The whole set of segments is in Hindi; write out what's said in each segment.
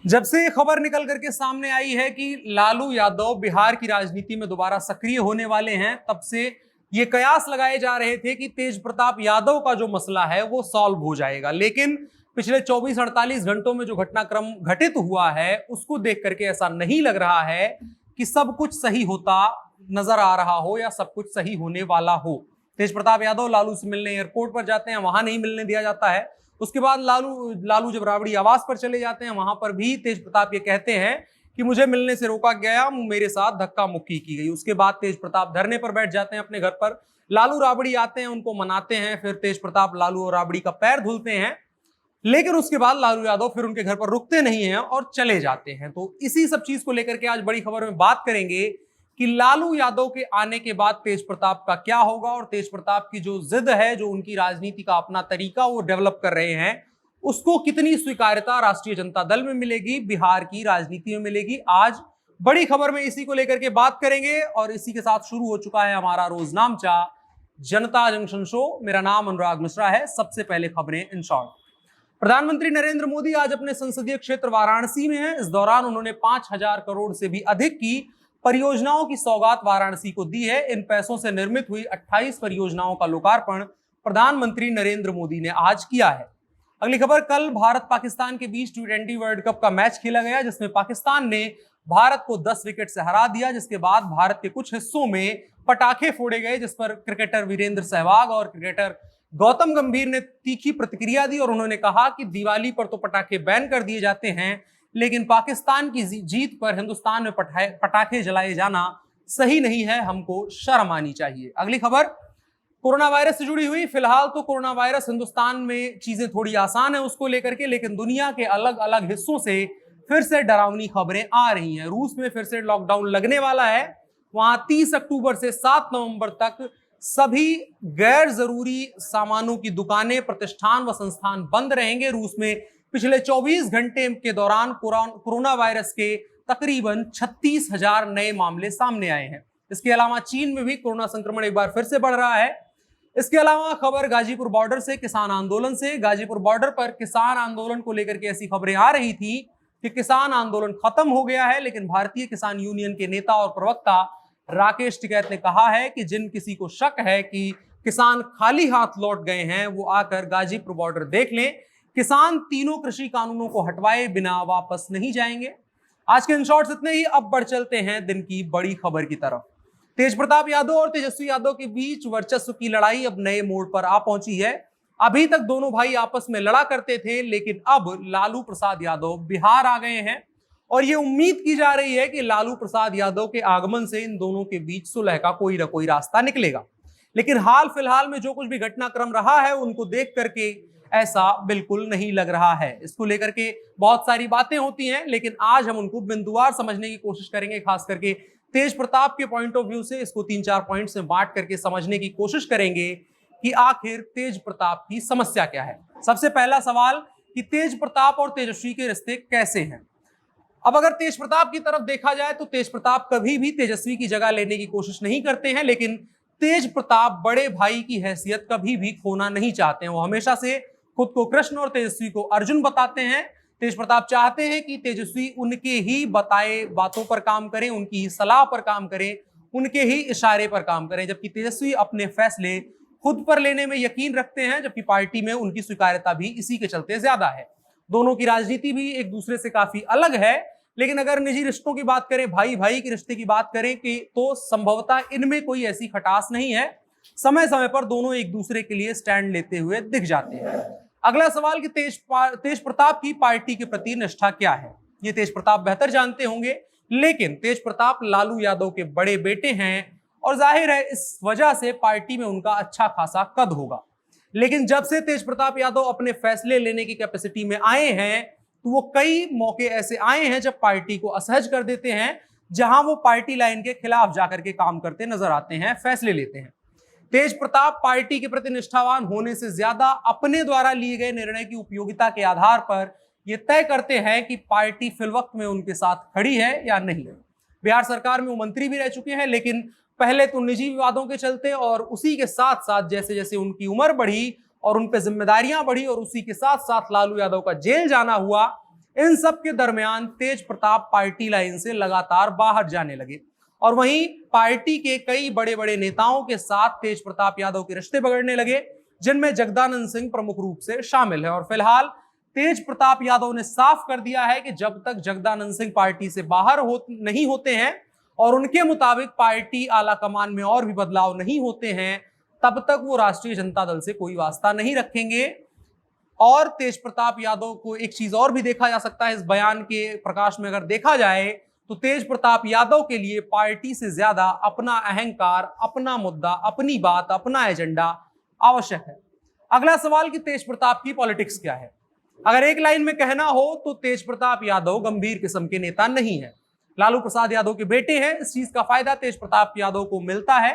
जब से खबर निकल करके सामने आई है कि लालू यादव बिहार की राजनीति में दोबारा सक्रिय होने वाले हैं, तब से ये कयास लगाए जा रहे थे कि तेज प्रताप यादव का जो मसला है वो सॉल्व हो जाएगा। लेकिन पिछले 24-48 घंटों में जो घटनाक्रम घटित हुआ है उसको देख करके ऐसा नहीं लग रहा है कि सब कुछ सही होता नजर आ रहा हो या सब कुछ सही होने वाला हो। तेज प्रताप यादव लालू से मिलने एयरपोर्ट पर जाते हैं, वहां नहीं मिलने दिया जाता है। उसके बाद लालू जब राबड़ी आवास पर चले जाते हैं, वहां पर भी तेज प्रताप ये कहते हैं कि मुझे मिलने से रोका गया, मेरे साथ धक्का मुक्की की गई। उसके बाद तेज प्रताप धरने पर बैठ जाते हैं अपने घर पर। लालू राबड़ी आते हैं, उनको मनाते हैं, फिर तेज प्रताप लालू और राबड़ी का पैर धुलते हैं। लेकिन उसके बाद लालू यादव फिर उनके घर पर रुकते नहीं हैं और चले जाते हैं। तो इसी सब चीज को लेकर के आज बड़ी खबर में बात करेंगे कि लालू यादव के आने के बाद तेज प्रताप का क्या होगा और तेज प्रताप की जो जिद है, जो उनकी राजनीति का अपना तरीका वो डेवलप कर रहे हैं, उसको कितनी स्वीकार्यता राष्ट्रीय जनता दल में मिलेगी, बिहार की राजनीति में मिलेगी। आज बड़ी खबर में इसी को लेकर के बात करेंगे और इसी के साथ शुरू हो चुका है हमारा रोजनामचा जनता जंक्शन शो। मेरा नाम अनुराग मिश्रा है। सबसे पहले खबरें इन शॉर्ट। प्रधानमंत्री नरेंद्र मोदी आज अपने संसदीय क्षेत्र वाराणसी में हैं। इस दौरान उन्होंने 5,000 करोड़ से भी अधिक की परियोजनाओं की सौगात वाराणसी को दी है। इन पैसों से निर्मित हुई 28 परियोजनाओं का लोकार्पण प्रधानमंत्री नरेंद्र मोदी ने आज किया है। अगली खबर, कल भारत पाकिस्तान के बीच T20 वर्ल्ड कप का मैच खेला गया, जिसमें पाकिस्तान ने भारत को 10 विकेट से हरा दिया। जिसके बाद भारत के कुछ हिस्सों में पटाखे फोड़े गए, जिस पर क्रिकेटर वीरेंद्र सहवाग और क्रिकेटर गौतम गंभीर ने तीखी प्रतिक्रिया दी और उन्होंने कहा कि दिवाली पर तो पटाखे बैन कर दिए जाते हैं, लेकिन पाकिस्तान की जीत पर हिंदुस्तान में पटाखे जलाए जाना सही नहीं है, हमको शर्म आनी चाहिए। अगली खबर कोरोना वायरस से जुड़ी हुई। फिलहाल तो कोरोना वायरस हिंदुस्तान में चीजें थोड़ी आसान है उसको लेकर के, लेकिन दुनिया के अलग अलग हिस्सों से फिर से डरावनी खबरें आ रही हैं। रूस में फिर से लॉकडाउन लगने वाला है। वहां 30 अक्टूबर से 7 नवंबर तक सभी गैर जरूरी सामानों की दुकानें, प्रतिष्ठान व संस्थान बंद रहेंगे। रूस में पिछले 24 घंटे के दौरान कोरोना वायरस के तकरीबन 36,000 नए मामले सामने आए हैं। इसके अलावा चीन में भी कोरोना संक्रमण एक बार फिर से बढ़ रहा है। इसके अलावा खबर गाजीपुर बॉर्डर से, किसान आंदोलन से। गाजीपुर बॉर्डर पर किसान आंदोलन को लेकर के ऐसी खबरें आ रही थी कि किसान आंदोलन खत्म हो गया है, लेकिन भारतीय किसान यूनियन के नेता और प्रवक्ता राकेश टिकैत ने कहा है कि जिन किसी को शक है कि किसान खाली हाथ लौट गए हैं, वो आकर गाजीपुर बॉर्डर देख लें। किसान तीनों कृषि कानूनों को हटवाए बिना वापस नहीं जाएंगे। आज के इन शॉर्ट्स इतने ही। अब बढ़ चलते हैं दिन की बड़ी खबर की तरफ। तेज प्रताप यादव और तेजस्वी यादव के बीच वर्चस्व की लड़ाई अब नए मोड़ पर आ पहुंची है। अभी तक दोनों भाई आपस में लड़ा करते थे, लेकिन अब लालू प्रसाद यादव बिहार आ गए हैं और यह उम्मीद की जा रही है कि लालू प्रसाद यादव के आगमन से इन दोनों के बीच सुलह का कोई ना कोई रास्ता निकलेगा। लेकिन हाल फिलहाल में जो कुछ भी घटनाक्रम रहा है, उनको देख करके ऐसा बिल्कुल नहीं लग रहा है। इसको लेकर के बहुत सारी बातें होती हैं, लेकिन आज हम उनको बिंदुवार समझने की कोशिश करेंगे। खास करके तेज प्रताप के पॉइंट ऑफ व्यू से इसको 3-4 पॉइंट्स में बांट करके समझने की कोशिश करेंगे कि आखिर तेज प्रताप की समस्या क्या है। सबसे पहला सवाल कि तेज प्रताप और तेजस्वी के रिश्ते कैसे हैं। अब अगर तेज प्रताप की तरफ देखा जाए तो तेज प्रताप कभी भी तेजस्वी की जगह लेने की कोशिश नहीं करते हैं, लेकिन तेज प्रताप बड़े भाई की हैसियत कभी भी खोना नहीं चाहते हैं। वो हमेशा से खुद को कृष्ण और तेजस्वी को अर्जुन बताते हैं। तेज प्रताप चाहते हैं कि तेजस्वी उनके ही बताए बातों पर काम करें, उनकी ही सलाह पर काम करें, उनके ही इशारे पर काम करें, जबकि तेजस्वी अपने फैसले खुद पर लेने में यकीन रखते हैं, जबकि पार्टी में उनकी स्वीकार्यता भी इसी के चलते ज्यादा है। दोनों की राजनीति भी एक दूसरे से काफी अलग है, लेकिन अगर निजी रिश्तों की बात करें, भाई भाई के रिश्ते की बात करें कि तो संभवतः इनमें कोई ऐसी खटास नहीं है। समय समय पर दोनों एक दूसरे के लिए स्टैंड लेते हुए दिख जाते हैं। अगला सवाल कि तेज प्रताप की पार्टी के प्रति निष्ठा क्या है। ये तेज प्रताप बेहतर जानते होंगे, लेकिन तेज प्रताप लालू यादव के बड़े बेटे हैं और जाहिर है इस वजह से पार्टी में उनका अच्छा खासा कद होगा। लेकिन जब से तेज प्रताप यादव अपने फैसले लेने की कैपेसिटी में आए हैं, तो वो कई मौके ऐसे आए हैं जब पार्टी को असहज कर देते हैं, जहां वो पार्टी लाइन के खिलाफ जाकर के काम करते नजर आते हैं, फैसले लेते हैं। तेज प्रताप पार्टी के प्रति निष्ठावान होने से ज्यादा अपने द्वारा लिए गए निर्णय की उपयोगिता के आधार पर यह तय करते हैं कि पार्टी फिलवक्त में उनके साथ खड़ी है या नहीं। बिहार सरकार में वो मंत्री भी रह चुके हैं, लेकिन पहले तो निजी विवादों के चलते और उसी के साथ साथ जैसे जैसे उनकी उम्र बढ़ी और उन पर जिम्मेदारियां बढ़ी और उसी के साथ साथ लालू यादव का जेल जाना हुआ, इन सब के दरमियान तेज प्रताप पार्टी लाइन से लगातार बाहर जाने लगे और वहीं पार्टी के कई बड़े बड़े नेताओं के साथ तेज प्रताप यादव के रिश्ते बिगड़ने लगे, जिनमें जगदानंद सिंह प्रमुख रूप से शामिल है। और फिलहाल तेज प्रताप यादव ने साफ कर दिया है कि जब तक जगदानंद सिंह पार्टी से बाहर नहीं होते हैं और उनके मुताबिक पार्टी आला कमान में और भी बदलाव नहीं होते हैं, तब तक वो राष्ट्रीय जनता दल से कोई वास्ता नहीं रखेंगे। और तेज प्रताप यादव को एक चीज और भी देखा जा सकता है इस बयान के प्रकाश में, अगर देखा जाए तो तेज प्रताप यादव के लिए पार्टी से ज्यादा अपना अहंकार, अपना मुद्दा, अपनी बात, अपना एजेंडा आवश्यक है। अगला सवाल कि तेज प्रताप की पॉलिटिक्स क्या है। अगर एक लाइन में कहना हो तो तेज प्रताप यादव गंभीर किस्म के नेता नहीं है। लालू प्रसाद यादव के बेटे हैं, इस चीज का फायदा तेज प्रताप यादव को मिलता है।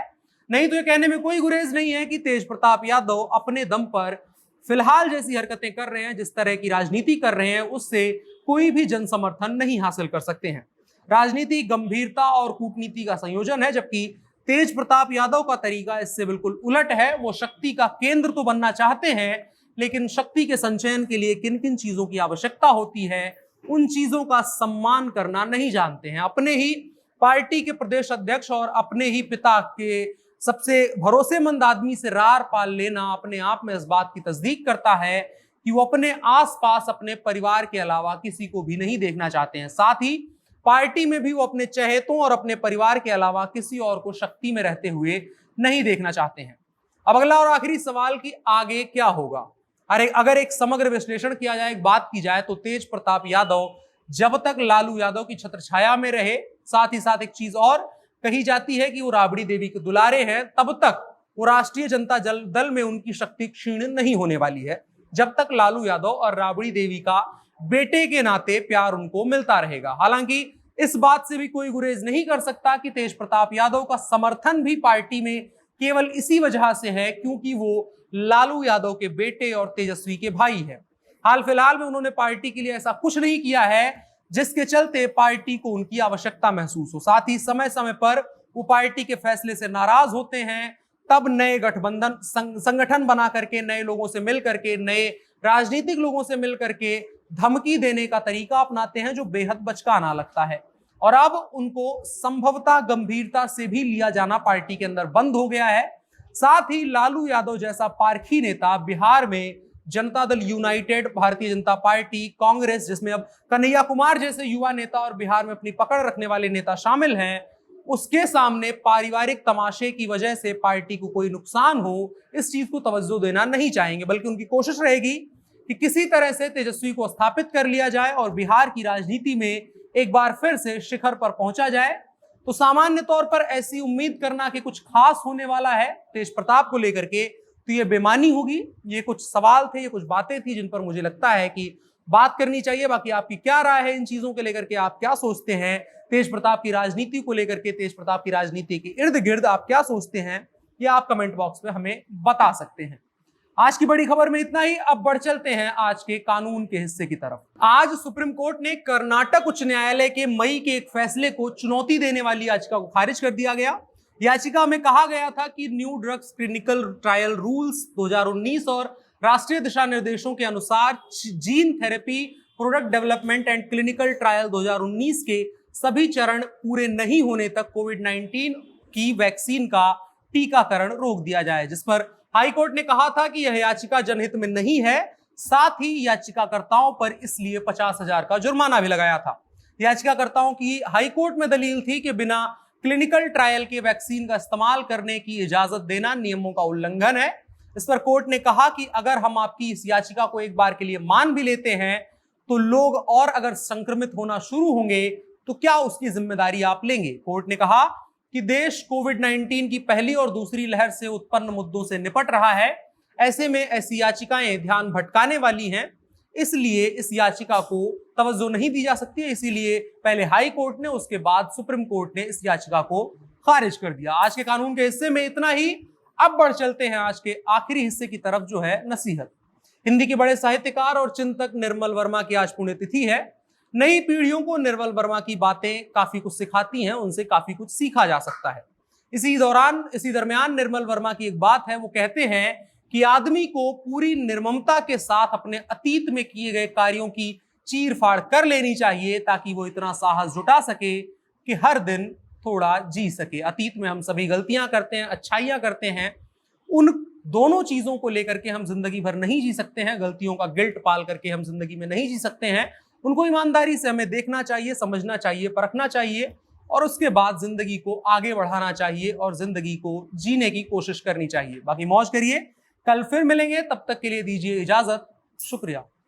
नहीं तो ये कहने में कोई गुरेज नहीं है कि तेज प्रताप यादव अपने दम पर फिलहाल जैसी हरकतें कर रहे हैं, जिस तरह की राजनीति कर रहे हैं, उससे कोई भी जन समर्थन नहीं हासिल कर सकते हैं। राजनीति गंभीरता और कूटनीति का संयोजन है, जबकि तेज प्रताप यादव का तरीका इससे बिल्कुल उलट है। वो शक्ति का केंद्र तो बनना चाहते हैं, लेकिन शक्ति के संचयन के लिए किन किन चीजों की आवश्यकता होती है, उन चीजों का सम्मान करना नहीं जानते हैं। अपने ही पार्टी के प्रदेश अध्यक्ष और अपने ही पिता के सबसे भरोसेमंद आदमी से रार पाल लेना अपने आप में इस बात की तस्दीक करता है कि वो अपने आसपास अपने परिवार के अलावा किसी को भी नहीं देखना चाहते हैं। साथ ही पार्टी में भी वो अपने चहेतों और अपने परिवार के अलावा किसी और को शक्ति में रहते हुए नहीं देखना चाहते हैं। अब अगला और आखिरी सवाल कि आगे क्या होगा। अरे अगर एक समग्र विश्लेषण किया जाए, एक बात की जाए, तो तेज प्रताप यादव जब तक लालू यादव की छत्रछाया में रहे, साथ ही साथ एक चीज और कही जाती है कि वो राबड़ी देवी के दुलारे हैं, तब तक वो राष्ट्रीय जनता दल में उनकी शक्ति क्षीण नहीं होने वाली है, जब तक लालू यादव और राबड़ी देवी का बेटे के नाते प्यार उनको मिलता रहेगा। हालांकि इस बात से भी कोई गुरेज नहीं कर सकता कि तेज प्रताप यादव का समर्थन भी पार्टी में केवल इसी वजह से है क्योंकि वो लालू यादव के बेटे और तेजस्वी के भाई है। हाल फिलहाल में उन्होंने पार्टी के लिए ऐसा कुछ नहीं किया है जिसके चलते पार्टी को उनकी आवश्यकता महसूस हो। साथ ही समय समय पर वो पार्टी के फैसले से नाराज होते हैं, तब नए गठबंधन संगठन बना करके, नए लोगों से मिल करके, नए राजनीतिक लोगों से मिल करके धमकी देने का तरीका अपनाते हैं, जो बेहद बचकाना लगता है। और अब उनको संभवतः गंभीरता से भी लिया जाना पार्टी के अंदर बंद हो गया है। साथ ही लालू यादव जैसा पारखी नेता बिहार में जनता दल यूनाइटेड, भारतीय जनता पार्टी, कांग्रेस, जिसमें अब कन्हैया कुमार जैसे युवा नेता और बिहार में अपनी पकड़ रखने वाले नेता शामिल हैं, उसके सामने पारिवारिक तमाशे की वजह से पार्टी को कोई नुकसान हो, इस चीज को तवज्जो देना नहीं चाहेंगे, बल्कि उनकी कोशिश रहेगी कि किसी तरह से तेजस्वी को स्थापित कर लिया जाए और बिहार की राजनीति में एक बार फिर से शिखर पर पहुंचा जाए। तो सामान्य तौर पर ऐसी उम्मीद करना कि कुछ खास होने वाला है तेज प्रताप को लेकर के, तो ये बेमानी होगी। ये कुछ सवाल थे, ये कुछ बातें थी जिन पर मुझे लगता है कि बात करनी चाहिए। बाकी आपकी क्या राय है इन चीजों के लेकर के, आप क्या सोचते हैं तेज प्रताप की राजनीति को लेकर के, तेज प्रताप की राजनीति के इर्द गिर्द आप क्या सोचते हैं, ये आप कमेंट बॉक्स में हमें बता सकते हैं। आज की बड़ी खबर में इतना ही। अब बढ़ चलते हैं आज के कानून के हिस्से की तरफ। आज सुप्रीम कोर्ट ने कर्नाटक उच्च न्यायालय के मई के एक फैसले को चुनौती देने वाली याचिका को खारिज कर दिया गया। याचिका में कहा गया था कि new drugs clinical trial rules 2019 और राष्ट्रीय दिशा निर्देशों के अनुसार gene therapy product development and clinical trial 2019 के सभी चरण पूरे नहीं होने तक कोविड-19 की वैक्सीन का टीकाकरण रोक दिया जाए, जिस पर हाईकोर्ट ने कहा था कि यह याचिका जनहित में नहीं है। साथ ही याचिकाकर्ताओं पर इसलिए 50,000 का जुर्माना भी लगाया था। याचिकाकर्ताओं की हाईकोर्ट में दलील थी कि बिना क्लिनिकल ट्रायल के वैक्सीन का इस्तेमाल करने की इजाजत देना नियमों का उल्लंघन है। इस पर कोर्ट ने कहा कि अगर हम आपकी इस याचिका को एक बार के लिए मान भी लेते हैं, तो लोग और अगर संक्रमित होना शुरू होंगे तो क्या उसकी जिम्मेदारी आप लेंगे। कोर्ट ने कहा कि देश कोविड-19 की पहली और दूसरी लहर से उत्पन्न मुद्दों से निपट रहा है। ऐसे में ऐसी याचिकाएं ध्यान भटकाने वाली हैं, इसलिए इस याचिका को तवज्जो नहीं दी जा सकती है। इसीलिए पहले हाई कोर्ट ने, उसके बाद सुप्रीम कोर्ट ने इस याचिका को खारिज कर दिया। आज के कानून के हिस्से में इतना ही। अब बढ़ चलते हैं आज के आखिरी हिस्से की तरफ, जो है नसीहत। हिंदी के बड़े साहित्यकार और चिंतक निर्मल वर्मा की आज पुण्यतिथि है। नई पीढ़ियों को निर्मल वर्मा की बातें काफी कुछ सिखाती हैं, उनसे काफी कुछ सीखा जा सकता है। इसी दरमियान निर्मल वर्मा की एक बात है, वो कहते हैं कि आदमी को पूरी निर्ममता के साथ अपने अतीत में किए गए कार्यों की चीर फाड़ कर लेनी चाहिए ताकि वो इतना साहस जुटा सके कि हर दिन थोड़ा जी सके। अतीत में हम सभी गलतियां करते हैं, अच्छाइयां करते हैं, उन दोनों चीजों को लेकर के हम जिंदगी भर नहीं जी सकते हैं, गलतियों का गिल्ट पाल करके हम जिंदगी में नहीं जी सकते हैं। उनको ईमानदारी से हमें देखना चाहिए, समझना चाहिए, परखना चाहिए और उसके बाद जिंदगी को आगे बढ़ाना चाहिए और जिंदगी को जीने की कोशिश करनी चाहिए। बाकी मौज करिए, कल फिर मिलेंगे, तब तक के लिए दीजिए इजाजत। शुक्रिया।